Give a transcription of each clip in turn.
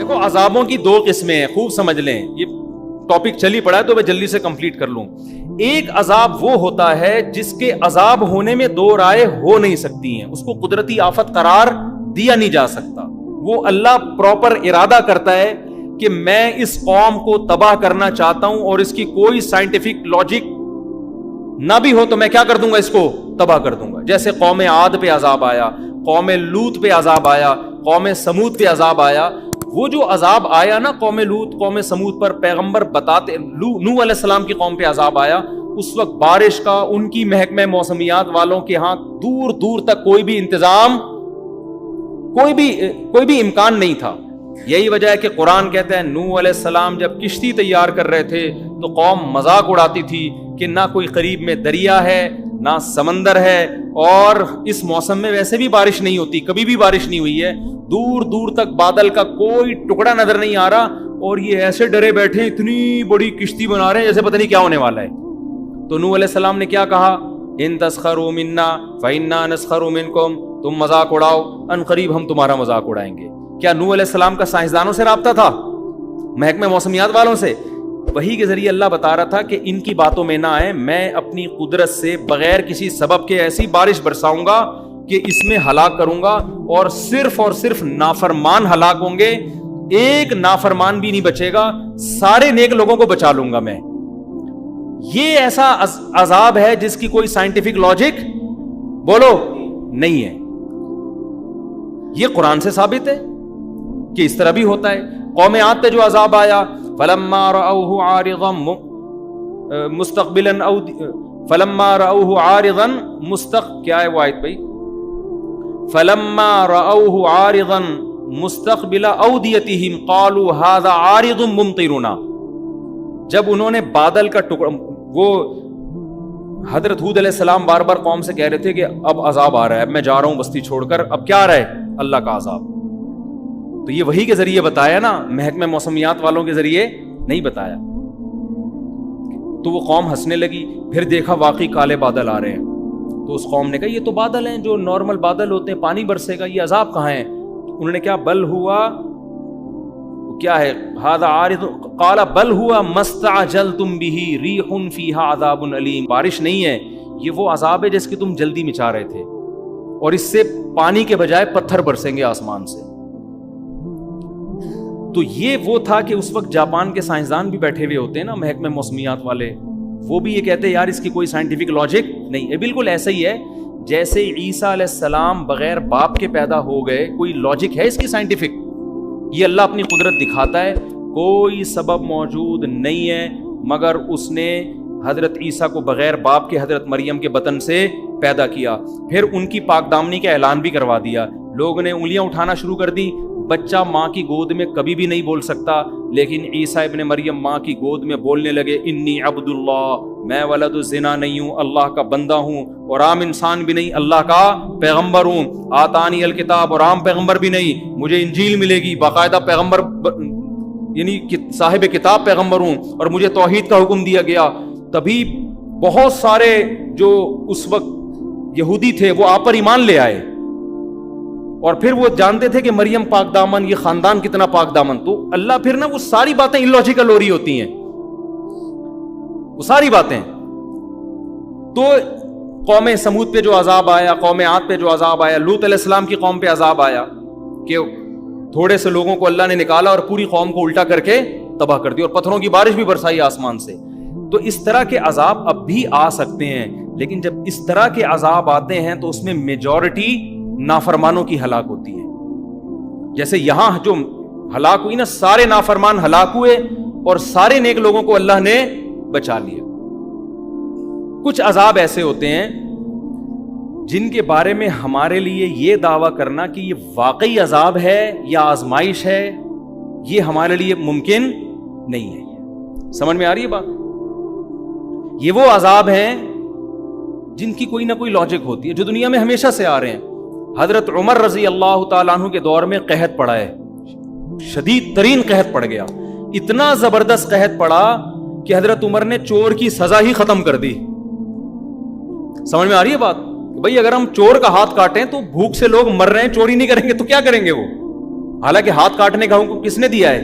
دیکھو عذابوں کی دو قسمیں ہیں، خوب سمجھ لیں، یہ ٹاپک چلی پڑا ہے تو میں جلدی سے کمپلیٹ کر لوں. ایک عذاب وہ ہوتا ہے جس کے عذاب ہونے میں دو رائے ہو نہیں سکتی ہیں، اس کو قدرتی آفت قرار دیا نہیں جا سکتا. وہ اللہ پراپر ارادہ کرتا ہے کہ میں اس قوم کو تباہ کرنا چاہتا ہوں اور اس کی کوئی سائنٹیفک لاجک نہ بھی ہو تو میں کیا کر دوں گا، اس کو تباہ کر دوں گا. جیسے قوم عاد پہ عذاب آیا، قوم لوط پہ عذاب آیا، قوم سمود پہ عذاب آیا. وہ جو عذاب آیا نا قوم لوط قوم سمود پر، پیغمبر بتاتے، نوح علیہ السلام کی قوم پہ عذاب آیا، اس وقت بارش کا ان کی محکمہ موسمیات والوں کے ہاں دور دور تک کوئی بھی انتظام، کوئی بھی امکان نہیں تھا. یہی وجہ ہے کہ قرآن کہتا ہے نوح علیہ السلام جب کشتی تیار کر رہے تھے تو قوم مذاق اڑاتی تھی کہ نہ کوئی قریب میں دریا ہے نہ سمندر ہے، اور اس موسم میں ویسے بھی بارش نہیں ہوتی، کبھی بھی بارش نہیں ہوئی ہے، دور دور تک بادل کا کوئی ٹکڑا نظر نہیں آ رہا، اور یہ ایسے ڈرے بیٹھے اتنی بڑی کشتی بنا رہے ہیں جیسے پتہ نہیں کیا ہونے والا ہے. تو نوح علیہ السلام نے کیا کہا، ان تسخروا منا فإنا نسخر منکم، تم مذاق اڑاؤ ان قریب ہم تمہارا مذاق اڑائیں گے. کیا نوح علیہ السلام کا سائنسدانوں سے رابطہ تھا، محکمہ موسمیات والوں سے؟ وحی کے ذریعے اللہ بتا رہا تھا کہ ان کی باتوں میں نہ آئے، میں اپنی قدرت سے بغیر کسی سبب کے ایسی بارش برساؤں گا کہ اس میں ہلاک کروں گا، اور صرف نافرمان ہلاک ہوں گے، ایک نافرمان بھی نہیں بچے گا، سارے نیک لوگوں کو بچا لوں گا میں. یہ ایسا عذاب ہے جس کی کوئی سائنٹیفک لاجک بولو نہیں ہے. یہ قرآن سے ثابت ہے کہ اس طرح بھی ہوتا ہے. قوم عاد پہ جو عذاب آیا، فلما رأوه عارضا مستقبلا فلما رأوه عارضا کیا ہے وہ آیت بھائی، فلما رأوه عارضا مستقبل اودیتهم قالوا هذا عارض ممطرنا. جب انہوں نے بادل کا ٹکڑا، وہ حضرت ہود علیہ السلام بار بار قوم سے کہہ رہے تھے کہ اب عذاب آ رہا ہے، اب میں جا رہا ہوں بستی چھوڑ کر، اب کیا آ رہا ہے، اللہ کا عذاب. تو یہ وحی کے ذریعے بتایا نا، محکمہ موسمیات والوں کے ذریعے نہیں بتایا. تو وہ قوم ہنسنے لگی، پھر دیکھا واقعی کالے بادل آ رہے ہیں، تو اس قوم نے کہا یہ تو بادل ہیں جو نارمل بادل ہوتے ہیں، پانی برسے گا، یہ عذاب کہاں ہے؟ انہوں نے کیا، بل ہوا کیا ہے، ھذا عارض قال بل ہوا مستعجلتم به ریح فیہا عذاب علیم. بارش نہیں ہے، یہ وہ عذاب ہے جس کی تم جلدی مچا رہے تھے، اور اس سے پانی کے بجائے پتھر برسیں گے آسمان سے. تو یہ وہ تھا کہ اس وقت جاپان کے سائنسدان بھی بیٹھے ہوئے ہوتے ہیں نا، محکمہ موسمیات والے، وہ بھی یہ کہتے ہیں یار اس کی کوئی سائنٹیفک لاجک نہیں ہے. بالکل ایسا ہی ہے جیسے عیسیٰ علیہ السلام بغیر باپ کے پیدا ہو گئے، کوئی لاجک ہے اس کی سائنٹیفک؟ یہ اللہ اپنی قدرت دکھاتا ہے، کوئی سبب موجود نہیں ہے مگر اس نے حضرت عیسیٰ کو بغیر باپ کے حضرت مریم کے بطن سے پیدا کیا. پھر ان کی پاک دامنی کا اعلان بھی کروا دیا، لوگ نے انگلیاں اٹھانا شروع کر دی. بچہ ماں کی گود میں کبھی بھی نہیں بول سکتا، لیکن عیسیٰ ابن مریم ماں کی گود میں بولنے لگے، انی عبد اللہ، میں ولد الزنا نہیں ہوں، اللہ کا بندہ ہوں، اور عام انسان بھی نہیں، اللہ کا پیغمبر ہوں. آتانی الکتاب، اور عام پیغمبر بھی نہیں، مجھے انجیل ملے گی، باقاعدہ پیغمبر یعنی صاحب کتاب پیغمبر ہوں، اور مجھے توحید کا حکم دیا گیا. تبھی بہت سارے جو اس وقت یہودی تھے وہ آپ پر ایمان لے آئے، اور پھر وہ جانتے تھے کہ مریم پاک دامن، یہ خاندان کتنا پاک دامن. تو اللہ پھر نا وہ ساری باتیں illogical ہو رہی ہوتی ہیں، وہ ساری باتیں. تو قوم سمود پہ جو عذاب آیا، قوم عاد پہ جو عذاب آیا، لوط علیہ السلام کی قوم پہ عذاب آیا کہ تھوڑے سے لوگوں کو اللہ نے نکالا اور پوری قوم کو الٹا کر کے تباہ کر دی، اور پتھروں کی بارش بھی برسائی آسمان سے. تو اس طرح کے عذاب اب بھی آ سکتے ہیں، لیکن جب اس طرح کے عذاب آتے ہیں تو اس میں میجورٹی نافرمانوں کی ہلاک ہوتی ہے. جیسے یہاں جو ہلاک ہوئی نا، سارے نافرمان ہلاک ہوئے اور سارے نیک لوگوں کو اللہ نے بچا لیا. کچھ عذاب ایسے ہوتے ہیں جن کے بارے میں ہمارے لیے یہ دعویٰ کرنا کہ یہ واقعی عذاب ہے یا آزمائش ہے، یہ ہمارے لیے ممکن نہیں ہے. سمجھ میں آ رہی ہے بات؟ یہ وہ عذاب ہیں جن کی کوئی نہ کوئی لاجک ہوتی ہے، جو دنیا میں ہمیشہ سے آ رہے ہیں. حضرت عمر رضی اللہ تعالیٰ عنہ کے دور میں قحط پڑا ہے، شدید ترین قحط پڑ گیا، اتنا زبردست قحط پڑا کہ حضرت عمر نے چور کی سزا ہی ختم کر دی. سمجھ میں آ رہی ہے بات؟ بھئی اگر ہم چور کا ہاتھ کاٹیں تو بھوک سے لوگ مر رہے ہیں، چوری نہیں کریں گے تو کیا کریں گے وہ؟ حالانکہ ہاتھ کاٹنے کا حکم کس نے دیا ہے؟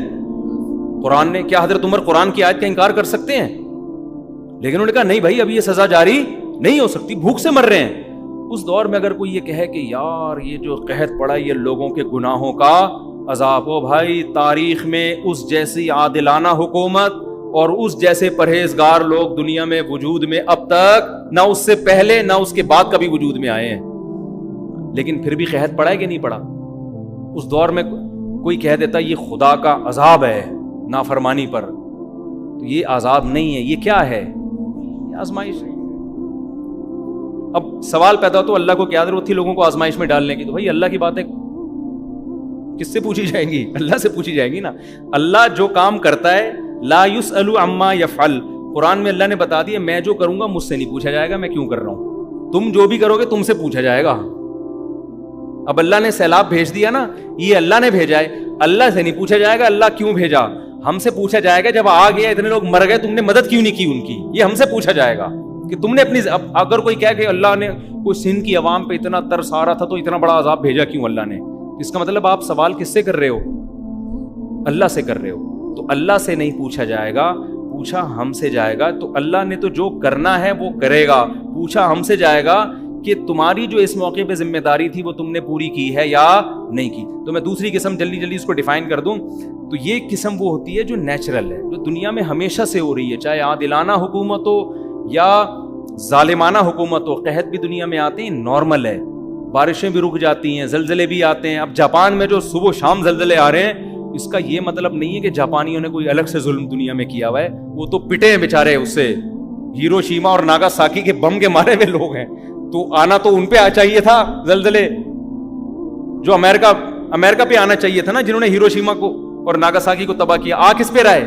قرآن نے. کیا حضرت عمر قرآن کی آیت کا انکار کر سکتے ہیں؟ لیکن انہوں نے کہا نہیں بھائی اب یہ سزا جاری نہیں ہو سکتی, بھوک سے مر رہے ہیں. اس دور میں اگر کوئی یہ کہے کہ یار یہ جو قحط پڑا یہ لوگوں کے گناہوں کا عذاب ہو, بھائی تاریخ میں اس جیسی عادلانہ حکومت اور اس جیسے پرہیزگار لوگ دنیا میں وجود میں اب تک نہ اس سے پہلے نہ اس کے بعد کبھی وجود میں آئے ہیں. لیکن پھر بھی قحط پڑا ہے کہ نہیں پڑا؟ اس دور میں کوئی کہہ دیتا یہ خدا کا عذاب ہے نافرمانی پر, تو یہ عذاب نہیں ہے, یہ کیا ہے؟ یہ آزمائش ہے. اب سوال پیدا ہو تو اللہ کو کیا ضرورت تھی لوگوں کو آزمائش میں ڈالنے کی؟ تو بھائی اللہ کی باتیں کس سے پوچھی جائیں گی؟ اللہ سے پوچھی جائیں گی نا. اللہ جو کام کرتا ہے لا یسأل عما یفعل, قرآن میں اللہ نے بتا دیا میں جو کروں گا مجھ سے نہیں پوچھا جائے گا میں کیوں کر رہا ہوں, تم جو بھی کرو گے تم سے پوچھا جائے گا. اب اللہ نے سیلاب بھیج دیا نا, یہ اللہ نے بھیجا ہے, اللہ سے نہیں پوچھا جائے گا اللہ کیوں بھیجا. ہم سے پوچھا جائے گا جب آ گیا اتنے لوگ مر گئے تم نے مدد کیوں نہیں کی ان کی, یہ ہم سے پوچھا جائے گا کہ تم نے اپنی. اگر کوئی کہے کہ اللہ نے کوئی سندھ کی عوام پہ اتنا ترس آ رہا تھا تو اتنا بڑا عذاب بھیجا کیوں اللہ نے, اس کا مطلب آپ سوال کس سے کر رہے ہو؟ اللہ سے کر رہے ہو. تو اللہ سے نہیں پوچھا جائے گا, پوچھا ہم سے جائے گا. تو اللہ نے تو جو کرنا ہے وہ کرے گا, پوچھا ہم سے جائے گا کہ تمہاری جو اس موقع پہ ذمہ داری تھی وہ تم نے پوری کی ہے یا نہیں کی. تو میں دوسری قسم جلدی اس کو ڈیفائن کر دوں تو یہ قسم وہ ہوتی ہے جو نیچرل ہے, جو دنیا میں ہمیشہ سے ہو رہی ہے, چاہے عادلانہ حکومت ہو یا ظالمانہ حکومت ہو. قحط بھی دنیا میں آتے ہیں, نارمل ہے, بارشیں بھی رک جاتی ہیں, زلزلے بھی آتے ہیں. اب جاپان میں جو صبح و شام زلزلے آ رہے ہیں اس کا یہ مطلب نہیں ہے کہ جاپانیوں نے کوئی الگ سے ظلم دنیا میں کیا ہوا ہے, وہ تو پٹے ہیں بیچارے اس سے. ہیروشیما اور ناگاساکی کے بم کے مارے ہوئے لوگ ہیں, تو آنا تو ان پہ چاہیے تھا زلزلے, جو امریکہ پہ آنا چاہیے تھا نا, جنہوں نے ہیروشیما کو اور ناگاساکی کو تباہ کیا. آ کس پہ رہے؟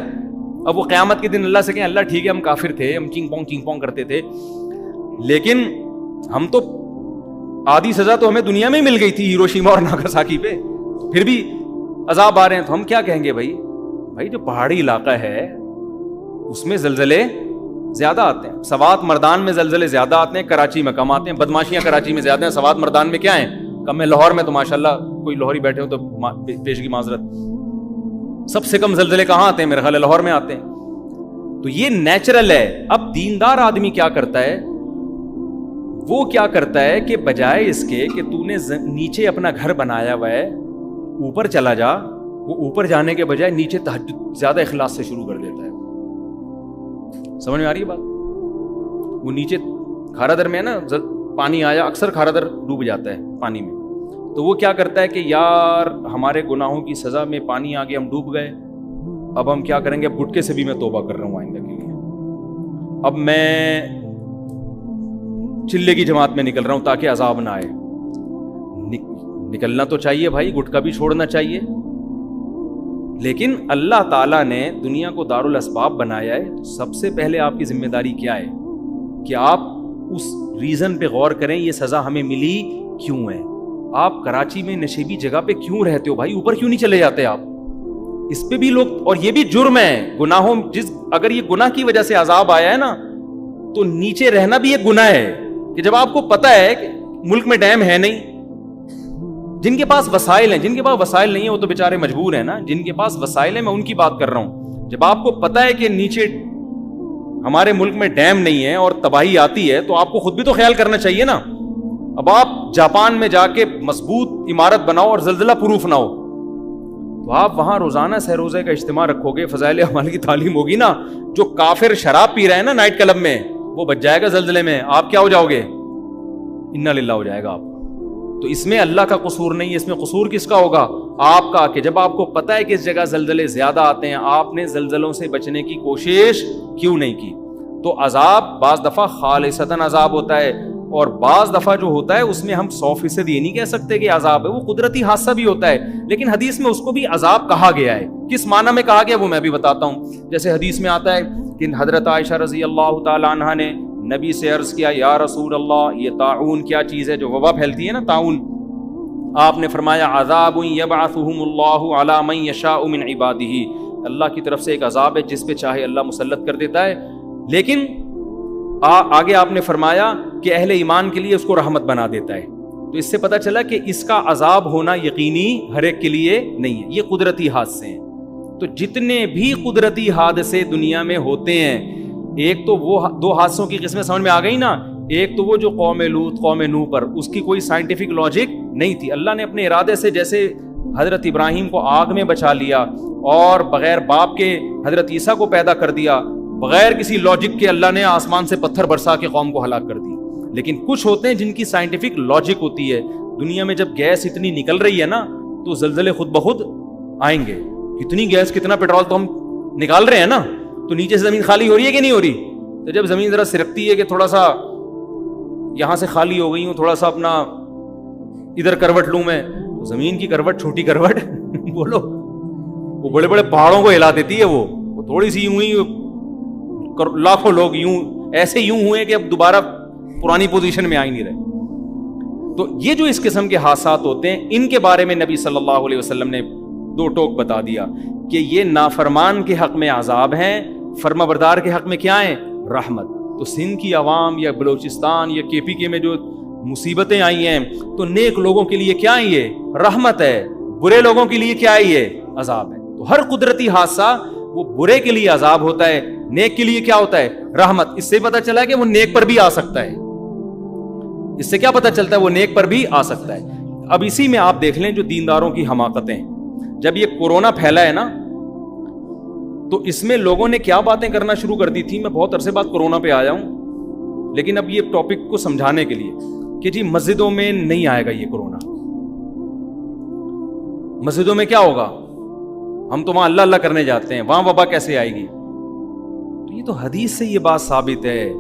اب وہ قیامت کے دن اللہ سے کہیں اللہ ٹھیک ہے ہم کافر تھے, ہم چنگ پونگ کرتے تھے, لیکن ہم تو آدھی سزا تو ہمیں دنیا میں ہی مل گئی تھی ہیروشیما اور ناگاساکی پہ, پھر بھی عذاب آ رہے ہیں. تو ہم کیا کہیں گے بھائی جو پہاڑی علاقہ ہے اس میں زلزلے زیادہ آتے ہیں, سوات مردان میں زلزلے زیادہ آتے ہیں, کراچی میں کم آتے ہیں. بدماشیاں کراچی میں زیادہ ہیں, سوات مردان میں کیا ہیں کم ہے. لاہور میں تو ماشاءاللہ کوئی لاہوری بیٹھے ہو تو پیشگی معذرت, سب سے کم زلزلے کہاں آتے ہیں؟ میرے خیال ہے لاہور میں آتے ہیں. تو یہ نیچرل ہے. اب دیندار آدمی کیا کرتا ہے, وہ کیا کرتا ہے کہ بجائے اس کے کہ تو نے نیچے اپنا گھر بنایا ہوا ہے اوپر چلا جا, وہ اوپر جانے کے بجائے نیچے تہجد زیادہ اخلاص سے شروع کر دیتا ہے. سمجھ میں آ رہی ہے بات؟ وہ نیچے کھارا در میں ہے نا, پانی آیا, اکثر کھارا در ڈوب جاتا ہے پانی میں, تو وہ کیا کرتا ہے کہ یار ہمارے گناہوں کی سزا میں پانی آ گیا, ہم ڈوب گئے, اب ہم کیا کریں گے, اب گٹکے سے بھی میں توبہ کر رہا ہوں آئندہ کے لیے, اب میں چلے کی جماعت میں نکل رہا ہوں تاکہ عذاب نہ آئے. نکلنا تو چاہیے بھائی, گٹکا بھی چھوڑنا چاہیے, لیکن اللہ تعالیٰ نے دنیا کو دارالاسباب بنایا ہے. سب سے پہلے آپ کی ذمہ داری کیا ہے کہ آپ اس ریزن پہ غور کریں, یہ سزا ہمیں ملی کیوں ہے. آپ کراچی میں نشیبی جگہ پہ کیوں رہتے ہو بھائی, اوپر کیوں نہیں چلے جاتے آپ؟ اس پہ بھی لوگ, اور یہ بھی جرم ہے گناہوں, اگر یہ گناہ کی وجہ سے عذاب آیا ہے نا تو نیچے رہنا بھی ایک گناہ ہے. کہ جب آپ کو پتا ہے کہ ملک میں ڈیم ہے نہیں, جن کے پاس وسائل ہیں, جن کے پاس وسائل نہیں ہیں وہ تو بیچارے مجبور ہیں نا, جن کے پاس وسائل ہیں میں ان کی بات کر رہا ہوں. جب آپ کو پتا ہے کہ نیچے ہمارے ملک میں ڈیم نہیں ہے اور تباہی آتی ہے تو آپ کو خود بھی تو خیال کرنا چاہیے نا. اب آپ جاپان میں جا کے مضبوط عمارت بناؤ اور زلزلہ پروف نہ ہو, تو آپ وہاں روزانہ سہ روزے کا اجتماع رکھو گے, فضائل اعمال کی تعلیم ہوگی نا. جو کافر شراب پی رہے ہیں نا نائٹ کلب میں, وہ بچ جائے گا زلزلے میں, آپ کیا ہو جاؤ گے, انا للہ ہو جائے گا آپ. تو اس میں اللہ کا قصور نہیں ہے, اس میں قصور کس کا ہوگا, آپ کا, کہ جب آپ کو پتا ہے کہ اس جگہ زلزلے زیادہ آتے ہیں آپ نے زلزلوں سے بچنے کی کوشش کیوں نہیں کی. تو عذاب بعض دفعہ خالصتاً عذاب ہوتا ہے, اور بعض دفعہ جو ہوتا ہے اس میں ہم 100% یہ نہیں کہہ سکتے کہ عذاب ہے, وہ قدرتی حادثہ بھی ہوتا ہے, لیکن حدیث میں اس کو بھی عذاب کہا گیا ہے. کس معنی میں کہا گیا وہ میں بھی بتاتا ہوں. جیسے حدیث میں آتا ہے کہ حضرت عائشہ رضی اللہ تعالی عنہا نے نبی سے عرض کیا, یا رسول اللہ یہ طاعون کیا چیز ہے, جو وبا پھیلتی ہے نا طاعون, آپ نے فرمایا عذاب یبعثہم اللہ علی من یشاء من عبادہ, اللہ کی طرف سے ایک عذاب ہے جس پہ چاہے اللہ مسلط کر دیتا ہے. لیکن آگے آپ نے فرمایا کہ اہل ایمان کے لیے اس کو رحمت بنا دیتا ہے. تو اس سے پتہ چلا کہ اس کا عذاب ہونا یقینی ہر ایک کے لیے نہیں ہے، یہ قدرتی حادثے ہیں. تو جتنے بھی قدرتی حادثے دنیا میں ہوتے ہیں، ایک تو وہ دو حادثوں کی قسمیں سمجھ میں آ گئی نا. ایک تو وہ جو قوم لوط قوم نوح پر، اس کی کوئی سائنٹیفک لاجک نہیں تھی. اللہ نے اپنے ارادے سے جیسے حضرت ابراہیم کو آگ میں بچا لیا اور بغیر باپ کے حضرت عیسیٰ کو پیدا کر دیا، بغیر کسی لاجک کے اللہ نے آسمان سے پتھر برسا کے قوم کو ہلاک کر دیا. لیکن کچھ ہوتے ہیں جن کی سائنٹیفک لاجک ہوتی ہے. دنیا میں جب گیس اتنی نکل رہی ہے نا تو زلزلے خود بخود آئیں گے. کتنی گیس کتنا پیٹرول تو ہم نکال رہے ہیں نا، تو نیچے سے زمین خالی ہو رہی ہے کہ نہیں ہو رہی؟ تو جب زمین ذرا سرکتی ہے کہ تھوڑا سا یہاں سے خالی ہو گئی ہوں، تھوڑا سا اپنا ادھر کروٹ لوں میں، تو زمین کی کروٹ چھوٹی کروٹ بولو وہ بڑے بڑے پہاڑوں کو ہلا دیتی ہے. وہ تھوڑی سی یوں ہی لاکھوں لوگ یوں ایسے یوں ہوئے کہ اب دوبارہ پرانی پوزیشن میں آ ہی نہیں رہے. تو یہ جو اس قسم کے حادثات ہوتے ہیں، ان کے بارے میں نبی صلی اللہ علیہ وسلم نے دو ٹوک بتا دیا کہ یہ نافرمان کے حق میں عذاب ہیں، فرما بردار کے حق میں کیا ہیں؟ رحمت. تو سندھ کی عوام یا بلوچستان یا کے پی کے میں جو مصیبتیں آئی ہیں، تو نیک لوگوں کے لیے کیا ہے؟ یہ رحمت ہے. برے لوگوں کے لیے کیا ہے؟ یہ عذاب ہے. تو ہر قدرتی حادثہ وہ برے کے لیے عذاب ہوتا ہے، نیک کے لیے کیا ہوتا ہے؟ رحمت. اس سے پتہ چلا کہ وہ نیک پر بھی آ سکتا ہے. اس سے کیا پتہ چلتا ہے؟ وہ نیک پر بھی آ سکتا ہے. اب اسی میں آپ دیکھ لیں جو دینداروں کی حماقتیں. جب یہ کورونا پھیلا ہے نا تو اس میں لوگوں نے کیا باتیں کرنا شروع کر دی تھی. میں بہت عرصے بعد کورونا پہ آیا ہوں، لیکن اب یہ ٹاپک کو سمجھانے کے لیے کہ جی مسجدوں میں نہیں آئے گا یہ کورونا. مسجدوں میں کیا ہوگا؟ ہم تو وہاں اللہ اللہ کرنے جاتے ہیں، وہاں وبا کیسے آئے گی؟ تو یہ تو حدیث سے یہ بات ثابت ہے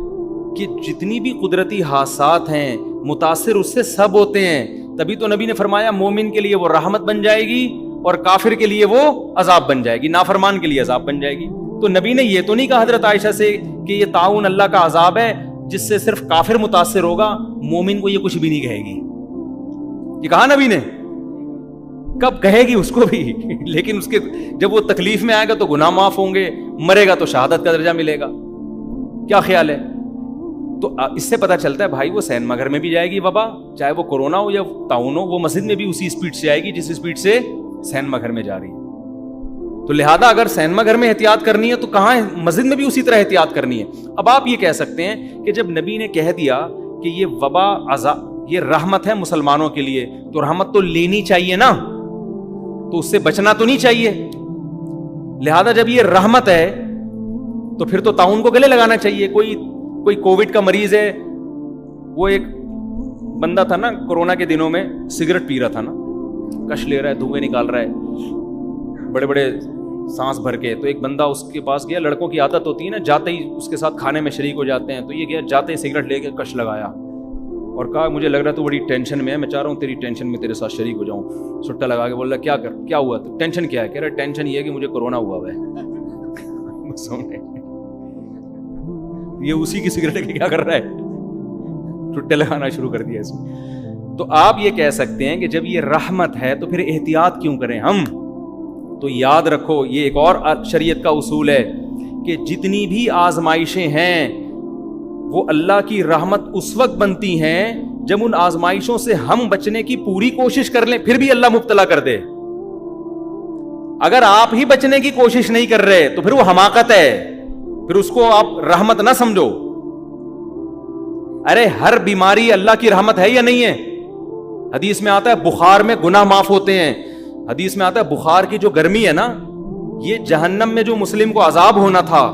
کہ جتنی بھی قدرتی حادثات ہیں متاثر اس سے سب ہوتے ہیں. تبھی تو نبی نے فرمایا مومن کے لیے وہ رحمت بن جائے گی اور کافر کے لیے وہ عذاب بن جائے گی، نافرمان کے لیے عذاب بن جائے گی. تو نبی نے یہ تو نہیں کہا حضرت عائشہ سے کہ یہ طاعون اللہ کا عذاب ہے جس سے صرف کافر متاثر ہوگا، مومن کو یہ کچھ بھی نہیں کہے گی. یہ کہا نبی نے؟ کب کہے گی اس کو بھی لیکن اس کے جب وہ تکلیف میں آئے گا تو گناہ معاف ہوں گے، مرے گا تو شہادت کا درجہ ملے گا. کیا خیال ہے؟ تو اس سے پتہ چلتا ہے بھائی وہ سینما گھر میں بھی جائے گی وبا، چاہے وہ کورونا ہو یا طاعون ہو، وہ مسجد میں بھی اسی اسپیڈ سے آئے گی جس اسپیڈ سے سینما گھر میں جا رہی ہے. تو لہذا اگر سینما گھر میں احتیاط کرنی ہے تو کہاں ہے؟ مسجد میں بھی اسی طرح احتیاط کرنی ہے. اب آپ یہ کہہ سکتے ہیں کہ جب نبی نے کہہ دیا کہ یہ وبا عذاب یہ رحمت ہے مسلمانوں کے لیے، تو رحمت تو لینی چاہیے نا، تو اس سے بچنا تو نہیں چاہیے. لہذا جب یہ رحمت ہے تو پھر تو طاعون کو گلے لگانا چاہیے. کوئی کووڈ کا مریض ہے، وہ ایک بندہ تھا نا کورونا کے دنوں میں سگریٹ پی رہا تھا نا، کش لے رہا ہے، دھوئیں نکال رہا ہے بڑے بڑے سانس بھر کے. تو ایک بندہ اس کے پاس گیا، لڑکوں کی عادت ہوتی ہے نا جاتے ہی اس کے ساتھ کھانے میں شریک ہو جاتے ہیں، تو یہ گیا جاتے ہی سگریٹ لے کے کش لگایا اور کہا مجھے لگ رہا ہے تو بڑی ٹینشن میں ہے، میں چاہ رہا ہوں تیری ٹینشن میں تیرے ساتھ شریک ہو جاؤں. سٹا لگا کے بول رہا کیا ہوا؟ تو ٹینشن کیا ہے؟ کہہ رہا ٹینشن یہ ہے کہ مجھے کورونا ہوا ہے. یہ اسی کی سگریٹ کے کیا کر رہا ہے؟ ٹھٹے لگانا شروع کر دیا اس میں. تو آپ یہ کہہ سکتے ہیں کہ جب یہ رحمت ہے تو پھر احتیاط کیوں کریں ہم؟ تو یاد رکھو یہ ایک اور شریعت کا اصول ہے کہ جتنی بھی آزمائشیں ہیں وہ اللہ کی رحمت اس وقت بنتی ہیں جب ان آزمائشوں سے ہم بچنے کی پوری کوشش کر لیں، پھر بھی اللہ مبتلا کر دے. اگر آپ ہی بچنے کی کوشش نہیں کر رہے تو پھر وہ حماقت ہے، پھر اس کو آپ رحمت نہ سمجھو. ارے ہر بیماری اللہ کی رحمت ہے یا نہیں ہے؟ حدیث میں آتا ہے بخار میں گناہ معاف ہوتے ہیں. حدیث میں آتا ہے بخار کی جو گرمی ہے نا، یہ جہنم میں جو مسلم کو عذاب ہونا تھا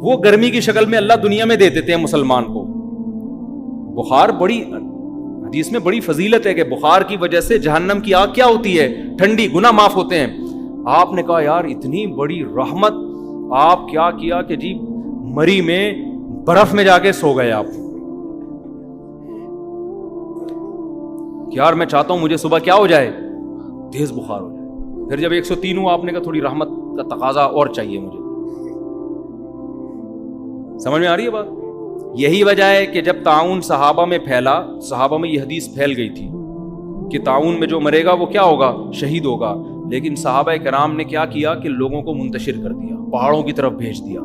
وہ گرمی کی شکل میں اللہ دنیا میں دے دیتے ہیں مسلمان کو. بخار بڑی حدیث میں بڑی فضیلت ہے کہ بخار کی وجہ سے جہنم کی آگ کیا ہوتی ہے؟ ٹھنڈی، گناہ معاف ہوتے ہیں. آپ نے کہا یار اتنی بڑی رحمت، آپ کیا کیا کہ جی مری میں برف میں جا کے سو گئے آپ. یار میں چاہتا ہوں مجھے صبح کیا ہو جائے؟ تیز بخار ہو جائے. پھر جب 103 ہوں آپ نے کہا تھوڑی رحمت کا تقاضا اور چاہیے مجھے. سمجھ میں آ رہی ہے بات؟ یہی وجہ ہے کہ جب طاعون صحابہ میں پھیلا، صحابہ میں یہ حدیث پھیل گئی تھی کہ طاعون میں جو مرے گا وہ کیا ہوگا؟ شہید ہوگا. لیکن صحابہ کرام نے کیا کیا کہ لوگوں کو منتشر کر دیا، پہاڑوں کی طرف بھیج دیا.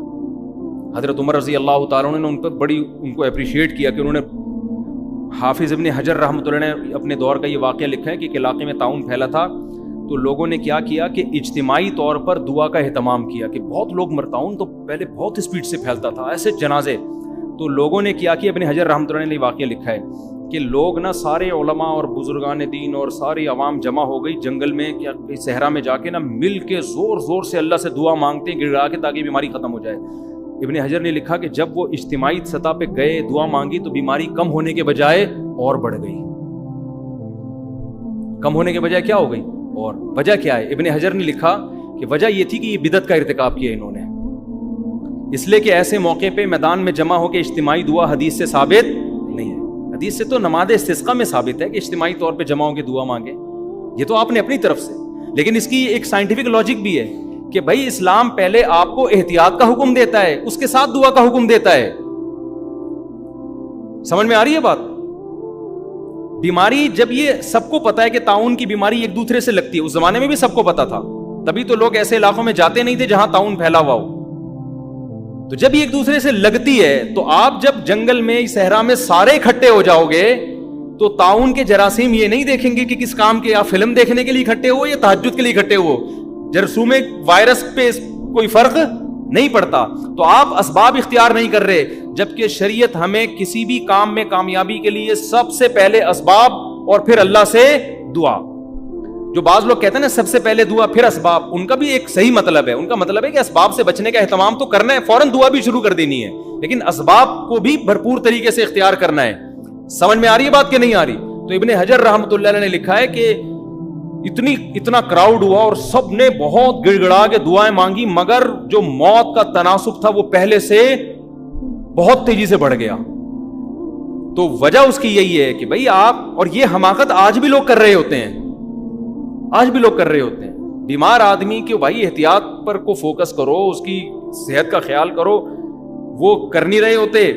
حضرت عمر رضی اللہ تعالیٰ نے ان پر بڑی ان کو اپریشیٹ کیا کہ انہوں نے حافظ ابن حجر رحمۃ اللہ نے اپنے دور کا یہ واقعہ لکھا ہے کہ ایک علاقے میں طاعون پھیلا تھا، تو لوگوں نے کیا کیا کہ اجتماعی طور پر دعا کا اہتمام کیا کہ بہت لوگ طاعون تو پہلے بہت اسپیڈ سے پھیلتا تھا، ایسے جنازے. تو لوگوں نے کیا کہ ابن حجر رحمۃ اللہ نے یہ واقعہ لکھا ہے کہ لوگ نا سارے علماء اور بزرگان دین اور ساری عوام جمع ہو گئی جنگل میں کیا صحرا میں جا کے نا مل کے زور زور سے اللہ سے دعا مانگتے ہیں گڑگڑا کے تاکہ بیماری ختم ہو جائے. ابن حجر نے لکھا کہ جب وہ اجتماعی سطح پہ گئے دعا مانگی تو بیماری کم ہونے کے بجائے اور بڑھ گئی. کم ہونے کے بجائے کیا ہو گئی؟ اور وجہ کیا ہے؟ ابن حجر نے لکھا کہ وجہ یہ تھی کہ یہ بدعت کا ارتکاب کیا انہوں نے، اس لیے کہ ایسے موقع پہ میدان میں جمع ہو کے اجتماعی دعا حدیث سے ثابت نہیں ہے. حدیث سے تو نماز استسقاء میں ثابت ہے کہ اجتماعی طور پہ جمع ہو کے دعا مانگے، یہ تو آپ نے اپنی طرف سے، لیکن اس کی ایک سائنٹیفک لاجک بھی ہے کہ بھائی اسلام پہلے آپ کو احتیاط کا حکم دیتا ہے، اس کے ساتھ دعا کا حکم دیتا ہے. سمجھ میں آ رہی ہے بات؟ بیماری جب یہ سب کو پتا ہے کہ طاعون کی بیماری ایک دوسرے سے لگتی ہے، اس زمانے میں بھی سب کو پتا تھا، تبھی تو لوگ ایسے علاقوں میں جاتے نہیں تھے جہاں طاعون پھیلا ہوا ہو. تو جب یہ ایک دوسرے سے لگتی ہے تو آپ جب جنگل میں صحرا میں سارے اکٹھے ہو جاؤ گے تو طاعون کے جراثیم یہ نہیں دیکھیں گے کہ کس کام کے، آپ فلم دیکھنے کے لیے اکٹھے ہو یا تہجد کے لیے اکٹھے ہو، جرثوم وائرس پہ کوئی فرق نہیں پڑتا. تو آپ اسباب اختیار نہیں کر رہے، جبکہ شریعت ہمیں کسی بھی کام میں کامیابی کے لیے سب سے پہلے اسباب اور پھر اللہ سے دعا. جو بعض لوگ کہتے ہیں نا سب سے پہلے دعا پھر اسباب، ان کا بھی ایک صحیح مطلب ہے. ان کا مطلب ہے کہ اسباب سے بچنے کا اہتمام تو کرنا ہے، فوراً دعا بھی شروع کر دینی ہے، لیکن اسباب کو بھی بھرپور طریقے سے اختیار کرنا ہے. سمجھ میں آ رہی ہے بات کہ نہیں آ رہی؟ تو ابن حجر رحمۃ اللہ علیہ نے لکھا ہے کہ اتنا کراؤڈ ہوا اور سب نے بہت گڑ گڑا کے دعائیں مانگی، مگر جو موت کا تناسب تھا وہ پہلے سے بہت تیزی سے بڑھ گیا. تو وجہ اس کی یہی ہے کہ بھئی آپ، اور یہ حماقت آج بھی لوگ کر رہے ہوتے ہیں، آج بھی لوگ کر رہے ہوتے ہیں. بیمار آدمی کے بھائی احتیاط پر کو فوکس کرو، اس کی صحت کا خیال کرو، وہ کر نہیں رہے ہوتے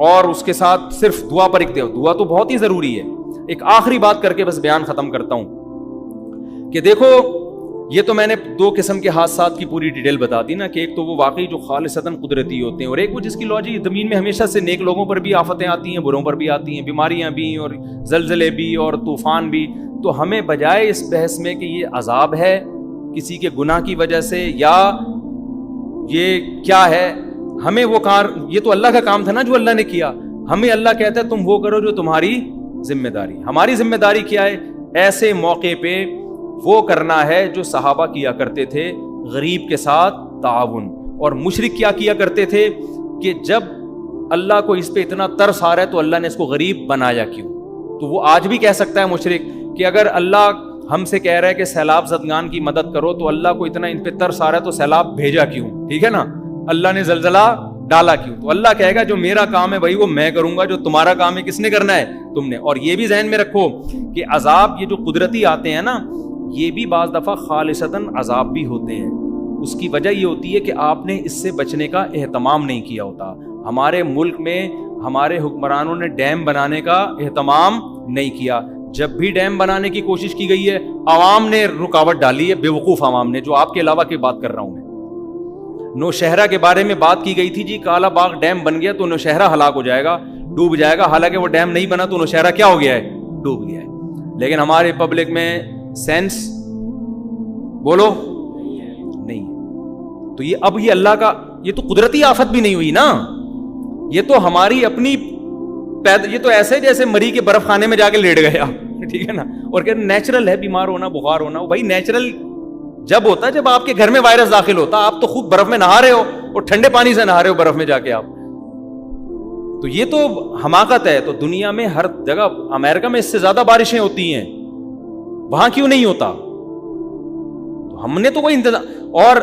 اور اس کے ساتھ صرف دعا پر اکتے ہو. دعا تو بہت ہی ضروری ہے. ایک آخری بات کر کے بس بیان ختم کرتا ہوں کہ دیکھو یہ تو میں نے دو قسم کے حادثات کی پوری ڈیٹیل بتا دی نا، کہ ایک تو وہ واقعی جو خالصتاً قدرتی ہوتے ہیں، اور ایک وہ جس کی لاجک زمین میں ہمیشہ سے نیک لوگوں پر بھی آفتیں آتی ہیں، بروں پر بھی آتی ہیں، بیماریاں بھی اور زلزلے بھی اور طوفان بھی. تو ہمیں بجائے اس بحث میں کہ یہ عذاب ہے کسی کے گناہ کی وجہ سے یا یہ کیا ہے، ہمیں وہ یہ تو اللہ کا کام تھا نا جو اللہ نے کیا، ہمیں اللہ کہتا ہے تم وہ کرو جو تمہاری ذمہ داری. ہماری ذمہ داری کیا ہے؟ ایسے موقع پہ وہ کرنا ہے جو صحابہ کیا کرتے تھے، غریب کے ساتھ تعاون. اور مشرک کیا کرتے تھے کہ جب اللہ کو اس پہ اتنا ترس آ رہا ہے تو اللہ نے اس کو غریب بنایا کیوں؟ تو وہ آج بھی کہہ سکتا ہے مشرک کہ اگر اللہ ہم سے کہہ رہا ہے کہ سیلاب زدگان کی مدد کرو تو اللہ کو اتنا ان پہ ترس آ رہا ہے تو سیلاب بھیجا کیوں؟ ٹھیک ہے نا، اللہ نے زلزلہ ڈالا کیوں؟ تو اللہ کہے گا جو میرا کام ہے بھائی وہ میں کروں گا، جو تمہارا کام ہے کس نے کرنا ہے؟ تم نے. اور یہ بھی ذہن میں رکھو کہ عذاب یہ جو قدرتی آتے ہیں نا، یہ بھی بعض دفعہ خالصتاً عذاب بھی ہوتے ہیں. اس کی وجہ یہ ہوتی ہے کہ آپ نے اس سے بچنے کا اہتمام نہیں کیا ہوتا. ہمارے ملک میں ہمارے حکمرانوں نے ڈیم بنانے کا اہتمام نہیں کیا. جب بھی ڈیم بنانے کی کوشش کی گئی ہے عوام نے رکاوٹ ڈالی ہے، بیوقوف عوام نے، جو آپ کے علاوہ کی بات کر رہا ہوں میں. نوشہرہ کے بارے میں بات کی گئی تھی، جی کالا باغ ڈیم بن گیا تو نوشہرہ ہلاک ہو جائے گا، ڈوب جائے گا. حالانکہ وہ ڈیم نہیں بنا تو نوشہرہ کیا ہو گیا ہے؟ ڈوب گیا ہے. لیکن ہمارے پبلک میں سینس بولو نہیں. تو یہ اب یہ اللہ کا، یہ تو قدرتی آفت بھی نہیں ہوئی نا، یہ تو ہماری اپنی یہ تو ایسے جیسے مری کے برف خانے میں جا کے لیٹ گیا، ٹھیک ہے نا، اور کہ نیچرل ہے بیمار ہونا، بخار ہونا. بھائی نیچرل جب ہوتا ہے جب آپ کے گھر میں وائرس داخل ہوتا، آپ تو خود برف میں نہا رہے ہو اور ٹھنڈے پانی سے نہا رہے ہو برف میں جا کے آپ. تو یہ تو حماقت ہے. تو دنیا میں ہر جگہ، امریکہ میں اس سے زیادہ بارشیں ہوتی ہیں، وہاں کیوں نہیں ہوتا؟ تو ہم نے تو کوئی انتظام. اور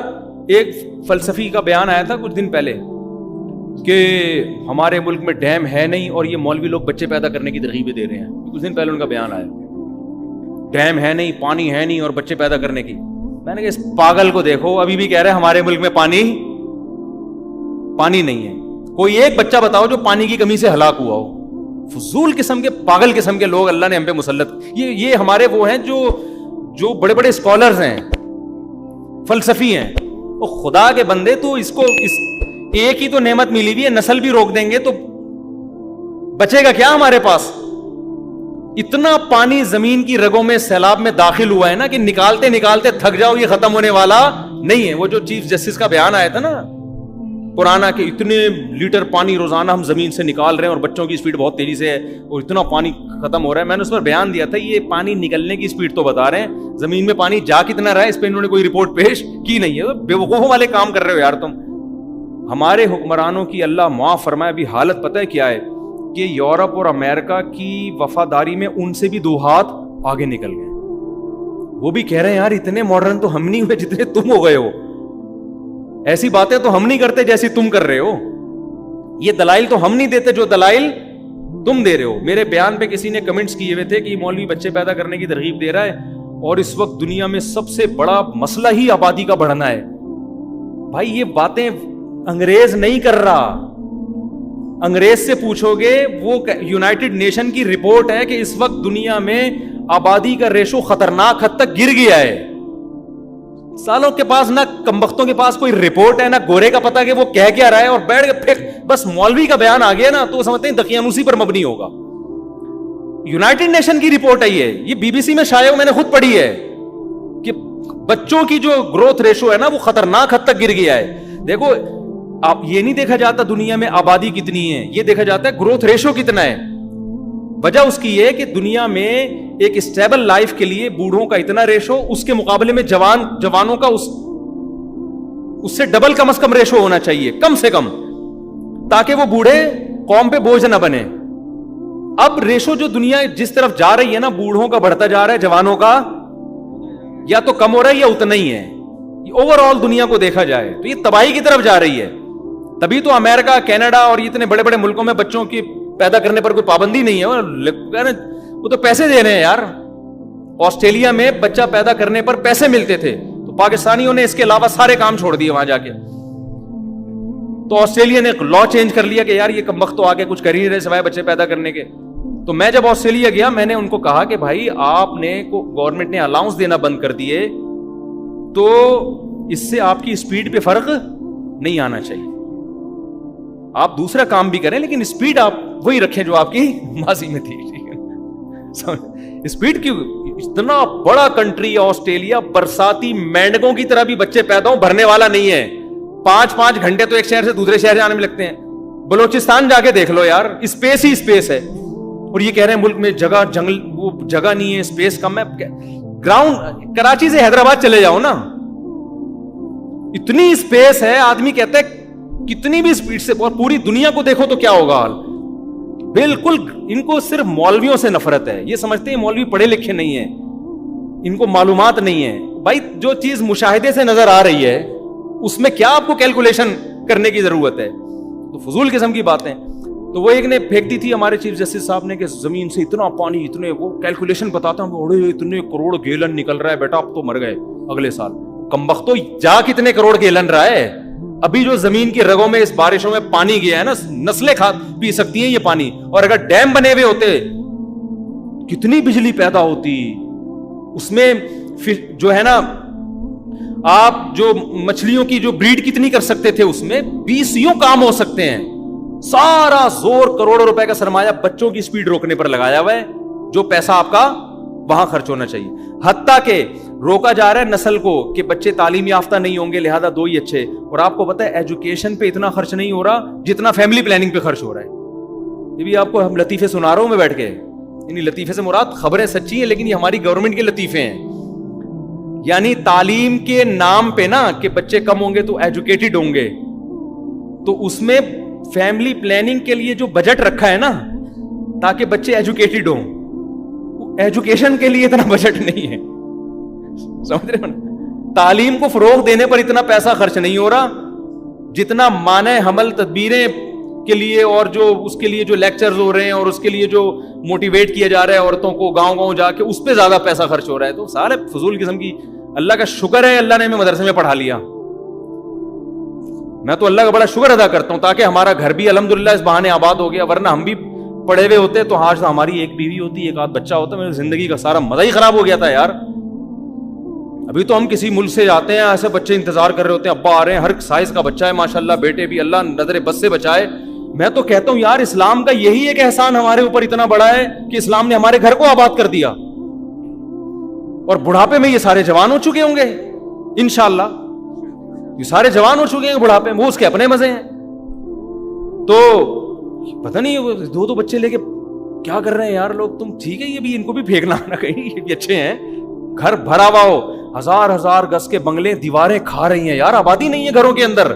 ایک فلسفی کا بیان آیا تھا کچھ دن پہلے کہ ہمارے ملک میں ڈیم ہے نہیں اور یہ مولوی لوگ بچے پیدا کرنے کی ترغیبیں دے رہے ہیں. کچھ دن پہلے ان کا بیان آیا، ڈیم ہے نہیں، پانی ہے نہیں اور بچے پیدا کرنے کی. میں نے کہا اس پاگل کو دیکھو، ابھی بھی کہہ رہے ہیں ہمارے ملک میں پانی نہیں ہے. کوئی ایک بچہ بتاؤ جو پانی کی کمی سے ہلاک ہوا ہو. فضول قسم کے، پاگل قسم کے لوگ اللہ نے ہم پہ مسلط. یہ ہمارے وہ ہیں جو بڑے بڑے اسکالرز ہیں، فلسفی ہیں. وہ خدا کے بندے، تو اس ایک ہی تو نعمت ملی ہوئی ہے، نسل بھی روک دیں گے تو بچے گا کیا ہمارے پاس؟ اتنا پانی زمین کی رگوں میں سیلاب میں داخل ہوا ہے نا کہ نکالتے نکالتے تھک جاؤ, یہ ختم ہونے والا نہیں ہے. وہ جو چیف جسٹس کا بیان آیا تھا نا پرانا کہ اتنے لیٹر پانی روزانہ ہم زمین سے نکال رہے ہیں اور بچوں کی اسپیڈ بہت تیزی سے ہے اور اتنا پانی ختم ہو رہا ہے, میں نے اس پر بیان دیا تھا یہ پانی نکلنے کی اسپیڈ تو بتا رہے ہیں, زمین میں پانی جا کتنا رہا ہے اس پہ انہوں نے کوئی رپورٹ پیش کی نہیں ہے. بے وقوفوں والے کام کر رہے ہو یار تم. ہمارے حکمرانوں کی اللہ معاف فرمائے ابھی حالت پتہ ہے کیا ہے کہ یورپ اور امریکہ کی وفاداری میں ان سے بھی 2 ہاتھ آگے نکل گئے. وہ بھی کہہ رہے ہیں یار اتنے ماڈرن تو ہم نہیں ہوئے جتنے تم ہو گئے ہو, ایسی باتیں تو ہم نہیں کرتے جیسی تم کر رہے ہو, یہ دلائل تو ہم نہیں دیتے جو دلائل تم دے رہے ہو. میرے بیان پہ کسی نے کمنٹس کیے ہوئے تھے کہ مولوی بچے پیدا کرنے کی ترغیب دے رہا ہے اور اس وقت دنیا میں سب سے بڑا مسئلہ ہی آبادی کا بڑھنا ہے. بھائی یہ باتیں انگریز نہیں کر رہا, انگریز سے پوچھو گے, وہ یونائٹڈ نیشن کی رپورٹ ہے کہ اس وقت دنیا میں آبادی کا ریشو خطرناک حد تک گر گیا ہے. سالوں کے پاس نہ کمبختوں کے پاس کوئی رپورٹ ہے نہ گورے کا پتہ کہ وہ کہہ کیا رہا ہے, اور بیٹھ کے پھر بس مولوی کا بیان آ گیا نا تو سمجھتے ہیں دقیانوسی پر مبنی ہوگا. یونائٹڈ نیشن کی رپورٹ ہے یہ بی بی سی میں شائع میں نے خود پڑھی ہے کہ بچوں کی جو گروتھ ریشو ہے نا وہ خطرناک حد تک گر گیا ہے. دیکھو آپ یہ نہیں دیکھا جاتا دنیا میں آبادی کتنی ہے, یہ دیکھا جاتا ہے گروتھ ریشو کتنا ہے. وجہ اس کی یہ کہ دنیا میں ایک اسٹیبل لائف کے لیے بوڑھوں کا اتنا ریشو, اس کے مقابلے میں جوانوں کا اس سے ڈبل کم از کم ریشو ہونا چاہیے کم سے کم, تاکہ وہ بوڑھے قوم پہ بوجھ نہ بنے. اب ریشو جو دنیا جس طرف جا رہی ہے نا, بوڑھوں کا بڑھتا جا رہا ہے, جوانوں کا یا تو کم ہو رہا ہے یا اتنا ہی ہے. اوور آل دنیا کو دیکھا جائے تو یہ تباہی کی طرف جا رہی ہے. تبھی تو امریکہ, کینیڈا اور اتنے بڑے بڑے ملکوں میں بچوں کی پیدا کرنے پر کوئی پابندی نہیں ہے, وہ تو پیسے دے رہے ہیں یار. آسٹریلیا میں بچہ پیدا کرنے پر پیسے ملتے تھے تو پاکستانیوں نے اس کے علاوہ سارے کام چھوڑ دیے وہاں جا کے. تو آسٹریلیا نے لا چینج کر لیا کہ یار یہ کمبخت تو آگے کچھ کر ہی نہیں رہے سوائے بچے پیدا کرنے کے. تو میں جب آسٹریلیا گیا میں نے ان کو کہا کہ بھائی آپ نے گورنمنٹ نے الاؤنس دینا بند کر دیے تو اس سے آپ کی اسپیڈ پہ فرق نہیں آنا چاہیے. آپ دوسرا کام بھی کریں لیکن اسپیڈ آپ وہی رکھیں جو آپ کی ماضی میں تھی. اسپیڈ کیوں, اتنا بڑا کنٹری ہے آسٹریلیا, برساتی مینڈکوں کی طرح بھی بچے پیدا ہوں بھرنے والا نہیں ہے. 5 گھنٹے تو ایک شہر سے دوسرے شہر جانے میں لگتے ہیں. بلوچستان جا کے دیکھ لو یار, اسپیس ہی اسپیس ہے. اور یہ کہہ رہے ہیں ملک میں جنگل وہ جگہ نہیں ہے, اسپیس کم ہے. گراؤنڈ کراچی سے حیدرآباد چلے جاؤ نا, اتنی اسپیس ہے. آدمی کہتا ہے کتنی بھی اسپیڈ سے, اور پوری دنیا کو دیکھو تو کیا ہوگا حال. بالکل ان کو صرف مولویوں سے نفرت ہے, یہ سمجھتے ہیں مولوی پڑھے لکھے نہیں ہیں, ان کو معلومات نہیں ہے. بھائی جو چیز مشاہدے سے نظر آ رہی ہے اس میں کیا آپ کو کیلکولیشن کرنے کی ضرورت ہے. تو فضول قسم کی باتیں. تو وہ ایک نے پھینک دی تھی ہمارے چیف جسٹس صاحب نے کہ زمین سے اتنا پانی, اتنے وہ کیلکولیشن بتاتا ہوں, اتنے کروڑ گیلن نکل رہا ہے بیٹا, اب تو مر گئے اگلے سال. کمبختو جا کتنے کروڑ گیلن رہا ہے. ابھی جو زمین کی رگوں میں اس بارشوں میں پانی گیا ہے نا, نسلیں پی سکتی ہیں یہ پانی. اور اگر ڈیم بنے ہوئے ہوتے کتنی بجلی پیدا ہوتی اس میں. جو ہے نا آپ جو مچھلیوں کی جو بریڈ کتنی کر سکتے تھے, اس میں 20 یوں کام ہو سکتے ہیں. سارا زور کروڑوں روپے کا سرمایہ بچوں کی سپیڈ روکنے پر لگایا ہوا ہے, جو پیسہ آپ کا وہاں خرچ ہونا چاہیے. حتیٰ کہ روکا جا رہا ہے نسل کو کہ بچے تعلیم یافتہ نہیں ہوں گے لہذا 2 ہی اچھے. اور آپ کو پتا ہے ایجوکیشن پہ اتنا خرچ نہیں ہو رہا جتنا فیملی پلاننگ پہ خرچ ہو رہا ہے. یہ بھی آپ کو ہم لطیفے سنا رہا ہوں میں بیٹھ کے, یعنی لطیفے سے مراد خبریں سچی ہیں لیکن یہ ہماری گورنمنٹ کے لطیفے ہیں. یعنی تعلیم کے نام پہ نا کہ بچے کم ہوں گے تو ایجوکیٹڈ ہوں گے, تو اس میں فیملی پلاننگ کے لیے جو بجٹ رکھا ہے نا تاکہ بچے ایجوکیٹڈ ہوں, ایجوکیشن کے لیے اتنا بجٹ نہیں ہے. سمجھ رہے ہو, تعلیم کو فروغ دینے پر اتنا پیسہ خرچ نہیں ہو رہا جتنا مانع حمل تدبیریں کے لیے اور جو اس کے لیے جو لیکچرز ہو رہے ہیں اور اس کے لیے جو موٹیویٹ کیا جا رہا ہے عورتوں کو گاؤں گاؤں جا کے, اس پہ زیادہ پیسہ خرچ ہو رہا ہے. تو سارے فضول قسم کی. اللہ کا شکر ہے اللہ نے ہمیں مدرسے میں پڑھا لیا, میں تو اللہ کا بڑا شکر ادا کرتا ہوں, تاکہ ہمارا گھر بھی الحمدللہ اس بہانے آباد ہو گیا. ورنہ ہم بھی پڑھے ہوئے ہوتے تو آج ہماری ایک بیوی ہوتی, ایک آدھ بچہ ہوتا, میری زندگی کا سارا مزہ ہی خراب ہو گیا تھا یار. ابھی تو ہم کسی ملک سے جاتے ہیں ایسے بچے انتظار کر رہے ہوتے ہیں, ابا آ رہے ہیں, ہر سائز کا بچہ ہے ماشاءاللہ, بیٹے بھی اللہ نظر بس سے بچائے, میں تو کہتا ہوں یار اسلام کا یہی ایک احسان ہمارے اوپر اتنا بڑا ہے کہ اسلام نے ہمارے گھر کو آباد کر دیا, اور بڑھاپے میں یہ سارے جوان ہو چکے ہوں گے انشاءاللہ, یہ سارے جوان ہو چکے ہیں بڑھاپے میں, وہ اس کے اپنے مزے ہیں. تو پتہ نہیں دو بچے لے کے کیا کر رہے ہیں یار لوگ. تم ٹھیک ہے, یہ بھی ان کو بھی پھینکنا نہ کہیں, یہ بھی اچھے ہیں, گھر بھرا ہوا ہو, ہزار گز کے بنگلے, دیواریں کھا رہی ہیں یار, آبادی نہیں ہے گھروں کے اندر.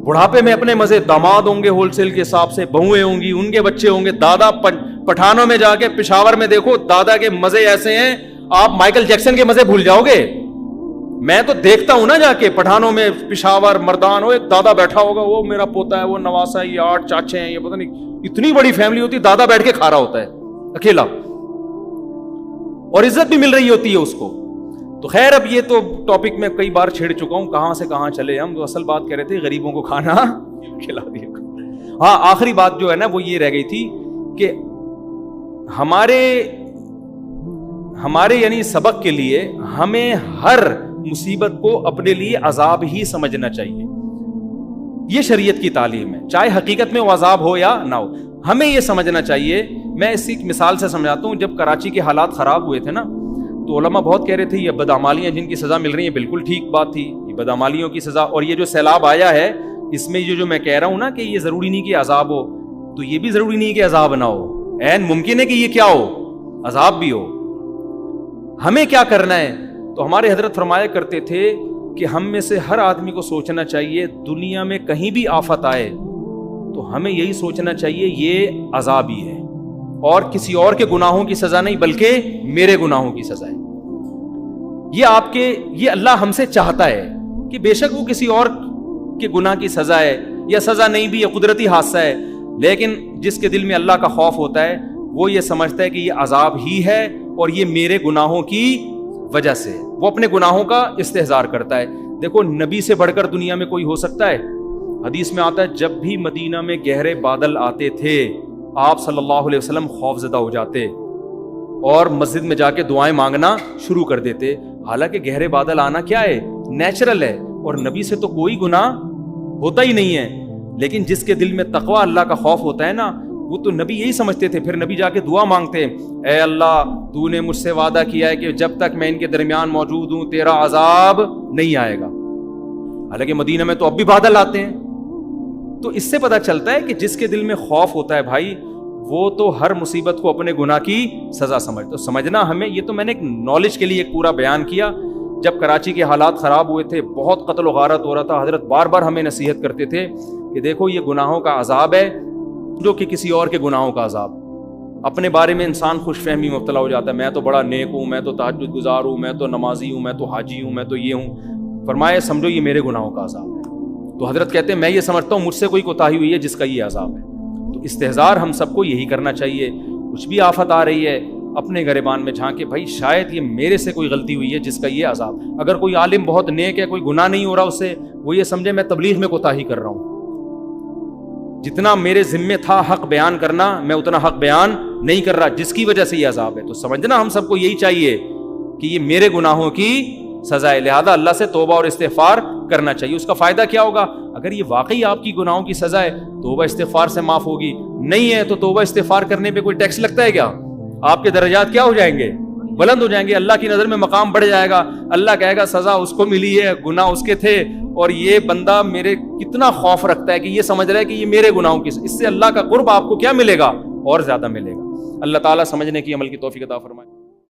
بڑھاپے میں اپنے مزے, داماد ہوں گے ہول سیل کے حساب سے, بہویں ہوں گی, ان کے بچے ہوں گے, دادا پٹھانوں میں جا کے پشاور میں دیکھو دادا کے مزے ایسے ہیں آپ مائیکل جیکسن کے مزے بھول جاؤ گے. میں تو دیکھتا ہوں نا جا کے پٹھانوں میں, پشاور مردان, وہ ایک دادا بیٹھا ہوگا, وہ میرا پوتا ہے, وہ نواسا ہے, یہ 8 چاچے ہیں, یہ پتہ نہیں اتنی بڑی فیملی ہوتی ہے, دادا بیٹھ کے کھا رہا ہوتا ہے اکیلا, اور عزت بھی مل رہی ہوتی ہے اس کو. تو خیر اب یہ تو ٹاپک میں کئی بار چھیڑ چکا ہوں, کہاں سے کہاں چلے ہم. تو اصل بات کہہ رہے تھے غریبوں کو کھانا کھلا دیا. ہاں آخری بات جو ہے نا وہ یہ رہ گئی تھی کہ ہمارے یعنی سبق کے لیے ہمیں ہر مصیبت کو اپنے لیے عذاب ہی سمجھنا چاہیے. یہ شریعت کی تعلیم ہے, چاہے حقیقت میں وہ عذاب ہو یا نہ ہو, ہمیں یہ سمجھنا چاہیے. میں اسی مثال سے سمجھاتا ہوں. جب کراچی کے حالات خراب ہوئے تھے نا, تو علماء بہت کہہ رہے تھے یہ بدعمالیاں جن کی سزا مل رہی ہیں بالکل ٹھیک بات تھی, یہ بدعمالیوں کی سزا. اور یہ جو سیلاب آیا ہے اس میں جو میں کہہ رہا ہوں نا کہ یہ ضروری نہیں کہ عذاب ہو, تو یہ بھی ضروری نہیں کہ عذاب نہ ہو, عین ممکن ہے کہ یہ کیا ہو, عذاب بھی ہو. ہمیں کیا کرنا ہے؟ تو ہمارے حضرت فرمایا کرتے تھے کہ ہم میں سے ہر آدمی کو سوچنا چاہیے دنیا میں کہیں بھی آفت آئے تو ہمیں یہی سوچنا چاہیے یہ عذاب ہی ہے, اور کسی اور کے گناہوں کی سزا نہیں بلکہ میرے گناہوں کی سزا ہے. یہ اللہ ہم سے چاہتا ہے کہ بے شک وہ کسی اور کے گناہ کی سزا ہے یا سزا نہیں بھی, یہ قدرتی حادثہ ہے, لیکن جس کے دل میں اللہ کا خوف ہوتا ہے وہ یہ سمجھتا ہے کہ یہ عذاب ہی ہے اور یہ میرے گناہوں کی وجہ سے, وہ اپنے گناہوں کا استحضار کرتا ہے. دیکھو نبی سے بڑھ کر دنیا میں کوئی ہو سکتا ہے؟ حدیث میں آتا ہے جب بھی مدینہ میں گہرے بادل آتے تھے آپ صلی اللہ علیہ وسلم خوف زدہ ہو جاتے اور مسجد میں جا کے دعائیں مانگنا شروع کر دیتے. حالانکہ گہرے بادل آنا کیا ہے, نیچرل ہے, اور نبی سے تو کوئی گناہ ہوتا ہی نہیں ہے, لیکن جس کے دل میں تقوی اللہ کا خوف ہوتا ہے نا, وہ تو نبی یہی سمجھتے تھے. پھر نبی جا کے دعا مانگتے, اے اللہ تو نے مجھ سے وعدہ کیا ہے کہ جب تک میں ان کے درمیان موجود ہوں تیرا عذاب نہیں آئے گا. حالانکہ مدینہ میں تو اب بھی بادل آتے ہیں. تو اس سے پتہ چلتا ہے کہ جس کے دل میں خوف ہوتا ہے بھائی, وہ تو ہر مصیبت کو اپنے گناہ کی سزا سمجھتا. تو سمجھنا ہمیں, یہ تو میں نے ایک نالج کے لیے ایک پورا بیان کیا. جب کراچی کے حالات خراب ہوئے تھے, بہت قتل و غارت ہو رہا تھا, حضرت بار بار ہمیں نصیحت کرتے تھے کہ دیکھو یہ گناہوں کا عذاب ہے جو کہ کسی اور کے گناہوں کا عذاب. اپنے بارے میں انسان خوش فہمی مبتلا ہو جاتا ہے, میں تو بڑا نیک ہوں, میں تو تہجد گزار ہوں, میں تو نمازی ہوں, میں تو حاجی ہوں, میں تو یہ ہوں. فرمایا سمجھو یہ میرے گناہوں کا عذاب ہے. تو حضرت کہتے ہیں میں یہ سمجھتا ہوں مجھ سے کوئی کوتاہی ہوئی ہے جس کا یہ عذاب ہے. تو استحضار ہم سب کو یہی کرنا چاہیے. کچھ بھی آفت آ رہی ہے اپنے گریبان میں جھانکے, بھائی شاید یہ میرے سے کوئی غلطی ہوئی ہے جس کا یہ عذاب. اگر کوئی عالم بہت نیک ہے, کوئی گناہ نہیں ہو رہا اس سے, وہ یہ سمجھے میں تبلیغ میں کوتاہی کر رہا ہوں, جتنا میرے ذمے تھا حق بیان کرنا میں اتنا حق بیان نہیں کر رہا, جس کی وجہ سے یہ عذاب ہے. تو سمجھنا ہم سب کو یہی چاہیے کہ یہ میرے گناہوں کی سزا ہے, لہذا اللہ سے توبہ اور استغفار کرنا چاہیے. اس کا فائدہ کیا ہوگا؟ اگر یہ واقعی آپ کی گناہوں کی سزا ہے, توبہ استغفار سے معاف ہوگی. نہیں ہے تو توبہ استغفار کرنے پہ کوئی ٹیکس لگتا ہے کیا؟ آپ کے درجات کیا ہو جائیں گے؟ بلند ہو جائیں گے. اللہ کی نظر میں مقام بڑھ جائے گا. اللہ کہے گا سزا اس کو ملی ہے, گناہ اس کے تھے, اور یہ بندہ میرے کتنا خوف رکھتا ہے کہ یہ سمجھ رہا ہے کہ یہ میرے گناہوں کی, اس سے اللہ کا قرب آپ کو کیا ملے گا؟ اور زیادہ ملے گا. اللہ تعالیٰ سمجھنے کی عمل کی توفیق عطا فرمائے.